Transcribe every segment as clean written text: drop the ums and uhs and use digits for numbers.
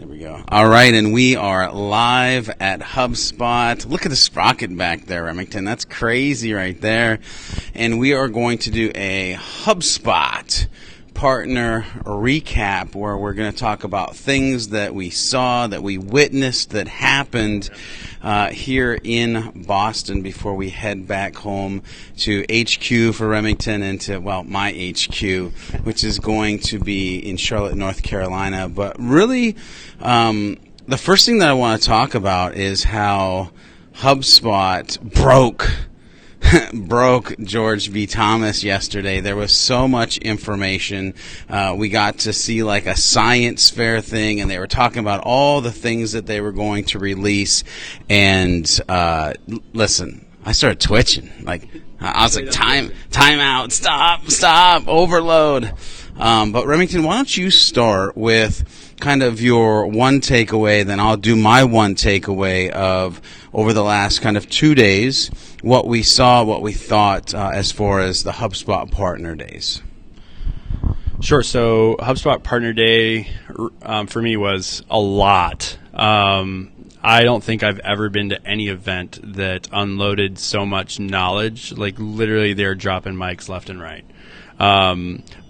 There we go. All right, and we are live at HubSpot. Look at the sprocket back there, Remington. That's crazy right there. And we are going to do a HubSpot partner recap where we're going to talk about things that we saw, that we witnessed, that happened here in Boston before we head back home to HQ for Remington and to, well, my HQ, which is going to be in Charlotte, North Carolina. But really, the first thing that I want to talk about is how HubSpot broke George V. Thomas yesterday. There was so much information. We got to see like a science fair thing, and they were talking about all the things that they were going to release. And listen, I started twitching. Like I was like, time out, stop, overload. But Remington, why don't you start with kind of your one takeaway, then I'll do my one takeaway of over the last kind of 2 days, what we saw, what we thought as far as the HubSpot Partner Days. Sure. So HubSpot Partner Day for me was a lot. I don't think I've ever been to any event that unloaded so much knowledge. Like literally they're dropping mics left and right.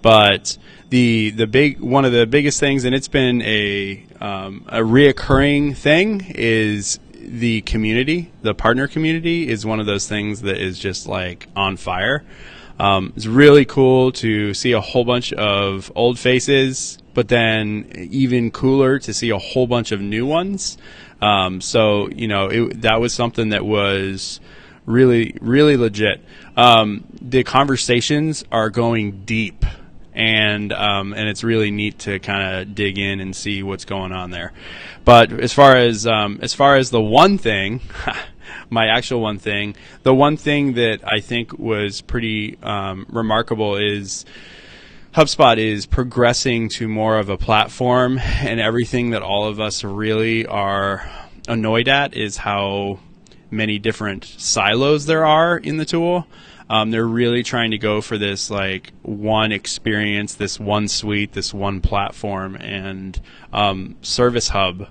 But one of the biggest things, and it's been a reoccurring thing, is the community. The partner community is one of those things that is just like on fire. It's really cool to see a whole bunch of old faces, but then even cooler to see a whole bunch of new ones. So that was something that was really, really legit. The conversations are going deep, and it's really neat to kind of dig in and see what's going on there. But as far as the one thing, my actual one thing, the one thing that I think was pretty remarkable is HubSpot is progressing to more of a platform, and everything that all of us really are annoyed at is how many different silos there are in the tool. They're really trying to go for this like one experience, this one suite, this one platform, and Service Hub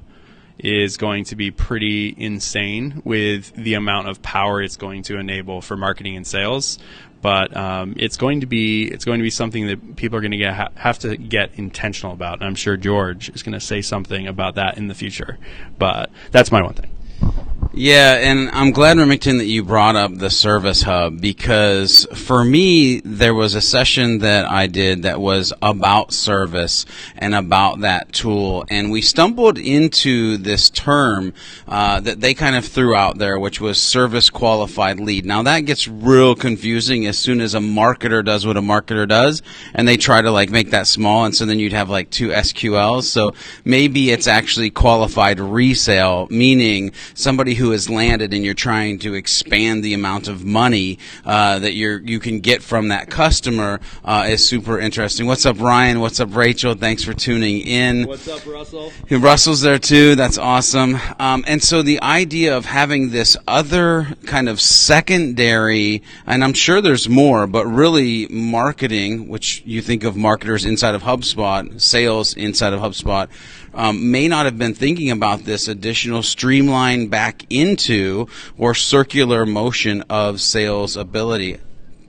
is going to be pretty insane with the amount of power it's going to enable for marketing and sales. But it's going to be something that people are going to have to get intentional about. And I'm sure George is going to say something about that in the future. But that's my one thing. Yeah, and I'm glad, Remington, that you brought up the Service Hub, because for me, there was a session that I did that was about service and about that tool, and we stumbled into this term that they kind of threw out there, which was service qualified lead. Now, that gets real confusing as soon as a marketer does what a marketer does, and they try to like make that small, and so then you'd have like two SQLs. So maybe it's actually qualified resale, meaning somebody who has landed and you're trying to expand the amount of money that you can get from that customer is super interesting. What's up, Ryan? What's up, Rachel? Thanks for tuning in. What's up, Russell? Russell's there too. That's awesome. And so the idea of having this other kind of secondary, and I'm sure there's more, but really marketing, which you think of marketers inside of HubSpot, sales inside of HubSpot, may not have been thinking about this additional streamline back into or circular motion of sales ability.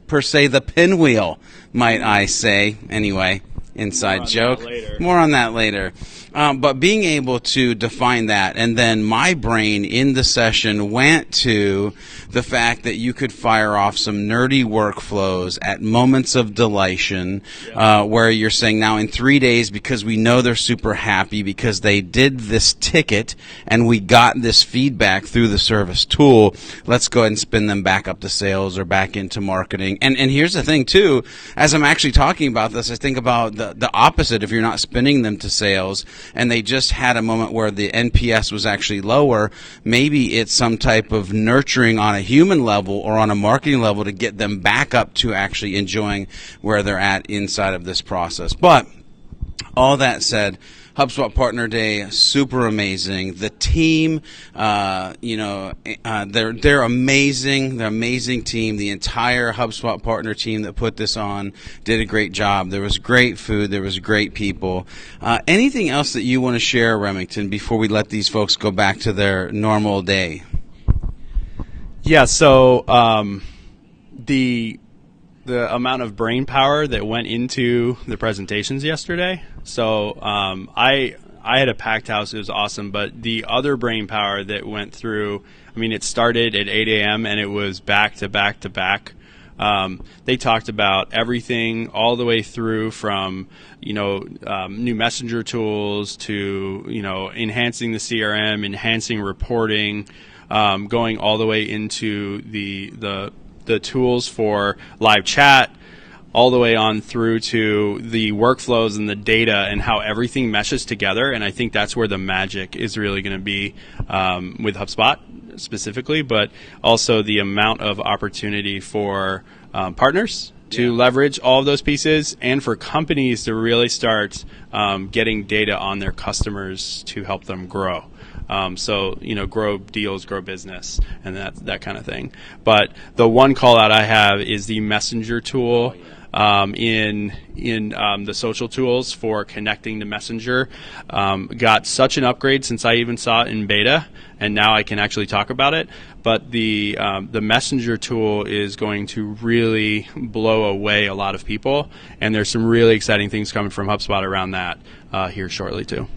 Per se, the pinwheel, might I say. Anyway, inside joke. More on that later. But being able to define that, and then my brain in the session went to the fact that you could fire off some nerdy workflows at moments of delation, where you're saying now in 3 days, because we know they're super happy because they did this ticket and we got this feedback through the service tool, let's go ahead and spin them back up to sales or back into marketing. And here's the thing too, as I'm actually talking about this, I think about the opposite. If you're not spinning them to sales and they just had a moment where the NPS was actually lower, maybe it's some type of nurturing on a human level or on a marketing level to get them back up to actually enjoying where they're at inside of this process. But all that said, HubSpot Partner Day, super amazing. The team, they're amazing. They're an amazing team. The entire HubSpot Partner team that put this on did a great job. There was great food. There was great people. Anything else that you want to share, Remington, before we let these folks go back to their normal day? Yeah, so the amount of brain power that went into the presentations yesterday. So I had a packed house. It was awesome. But the other brain power that went through, I mean, it started at 8 a.m. and it was back to back to back. They talked about everything all the way through from, new messenger tools to, enhancing the CRM, enhancing reporting, going all the way into the tools for live chat, all the way on through to the workflows and the data and how everything meshes together. And I think that's where the magic is really going to be with HubSpot specifically, but also the amount of opportunity for partners to leverage all of those pieces, and for companies to really start getting data on their customers to help them grow. Grow deals, grow business, and that kind of thing. But the one call out I have is the messenger tool in the social tools for connecting to Messenger. Got such an upgrade since I even saw it in beta, and now I can actually talk about it. But the Messenger tool is going to really blow away a lot of people, and there's some really exciting things coming from HubSpot around that here shortly too.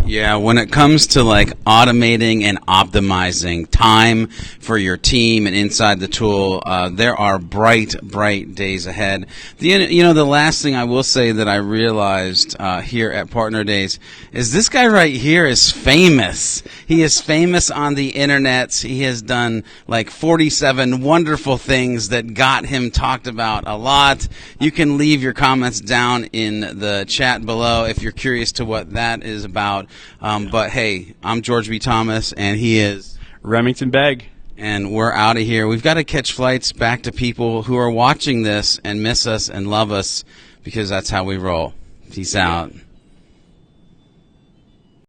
Yeah, when it comes to like automating and optimizing time for your team and inside the tool, there are bright days ahead. The last thing I will say that I realized here at Partner Days is this guy right here is famous. He is famous on the internet. He has done like 47 wonderful things that got him talked about a lot. You can leave your comments down in the chat below if you're curious to what that is about. But hey, I'm George B. Thomas, and he is Remington Begg. And we're out of here. We've got to catch flights back to people who are watching this and miss us and love us, because that's how we roll. Peace out.